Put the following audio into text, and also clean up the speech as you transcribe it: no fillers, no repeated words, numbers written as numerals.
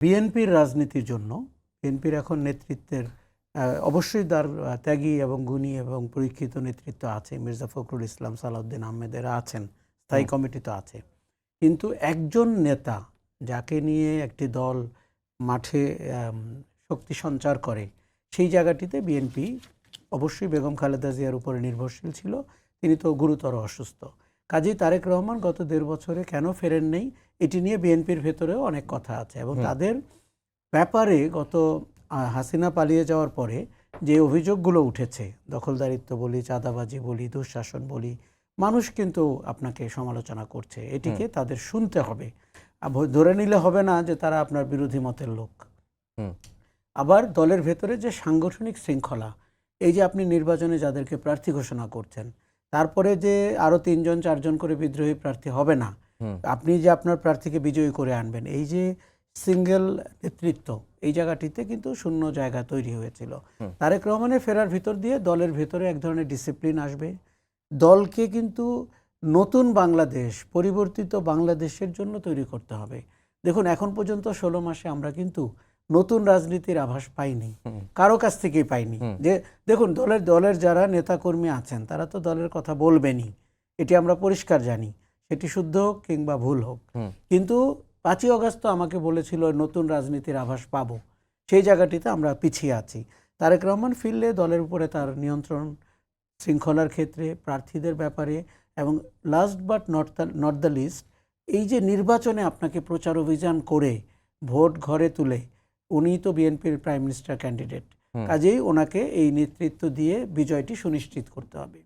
বিএনপির রাজনীতির জন্য বিএনপির এখন নেতৃত্বের অবশ্যই তার ত্যাগী এবং গুণী এবং পরীক্ষিত নেতৃত্ব আছে। মির্জা ফখরুল ইসলাম, সালাউদ্দিন আহমেদেরা আছেন, স্থায়ী কমিটি তো আছে। কিন্তু একজন নেতা যাকে নিয়ে একটি দল মাঠে শক্তি সঞ্চার করে, সেই জায়গাটিতে বিএনপি অবশ্যই বেগম খালেদা জিয়ার উপরে নির্ভরশীল ছিল। তিনি তো গুরুতর অসুস্থ। কাজী তারেক রহমান গত 1.5 বছরে কেন ফেরেন নেই, এটি নিয়ে বিএনপির ভেতরেও অনেক কথা আছে। এবং তাদের ব্যাপারে গত হাসিনা পালিয়ে যাওয়ার পরে যে অভিযোগগুলো উঠেছে, দখলদারিত্ব বলি, চাঁদাবাজি বলি, দুঃশাসন বলি, মানুষ কিন্তু আপনাকে সমালোচনা করছে। এটিকে তাদের শুনতে হবে, ধরে নিলে হবে না যে তারা আপনার বিরোধী মতের লোক। আবার দলের ভেতরে যে সাংগঠনিক শৃঙ্খলা, এই যে আপনি নির্বাচনে যাদেরকে প্রার্থী ঘোষণা করছেন, তারপরে যে আরও 3জন 4জন করে বিদ্রোহী প্রার্থী হবে না, আপনি যে আপনার প্রার্থীকে বিজয়ী করে আনবেন, এই যে সিঙ্গেল নেতৃত্ব, এই জায়গাটিতে কিন্তু শূন্য জায়গা তৈরি হয়েছিল। তারেক রহমানের ফেরার ভিতর দিয়ে দলের ভেতরে এক ধরনের ডিসিপ্লিন আসবে। দলকে কিন্তু নতুন বাংলাদেশ, পরিবর্তিত বাংলাদেশের জন্য তৈরি করতে হবে। দেখুন, এখন পর্যন্ত 16 মাসে আমরা কিন্তু নতুন রাজনীতির আভাস পাইনি, কারো কাছ থেকেই পাইনি। যে দেখুন, দলের যারা নেতাকর্মী আছেন তারা তো দলের কথা বলবেনই, এটি আমরা পরিষ্কার জানি, সেটি শুদ্ধ হোক কিংবা ভুল হোক। কিন্তু 5ই আগস্ট আমাকে বলেছিল নতুন রাজনীতির আভাস পাবো, সেই জায়গাটিতে আমরা পিছিয়ে আছি। তারেক রহমান ফিরলে দলের উপরে তার নিয়ন্ত্রণ, শৃঙ্খলার ক্ষেত্রে, প্রার্থীদের ব্যাপারে, এবং last but not the least, এই যে নির্বাচনে আপনাকে প্রচার অভিযান করে ভোট ঘরে তুলে, উনি তো বিএনপির প্রাইম মিনিস্টার ক্যান্ডিডেট, কাজেই ওনাকে এই নেতৃত্ব দিয়ে বিজয়টি সুনিশ্চিত করতে হবে।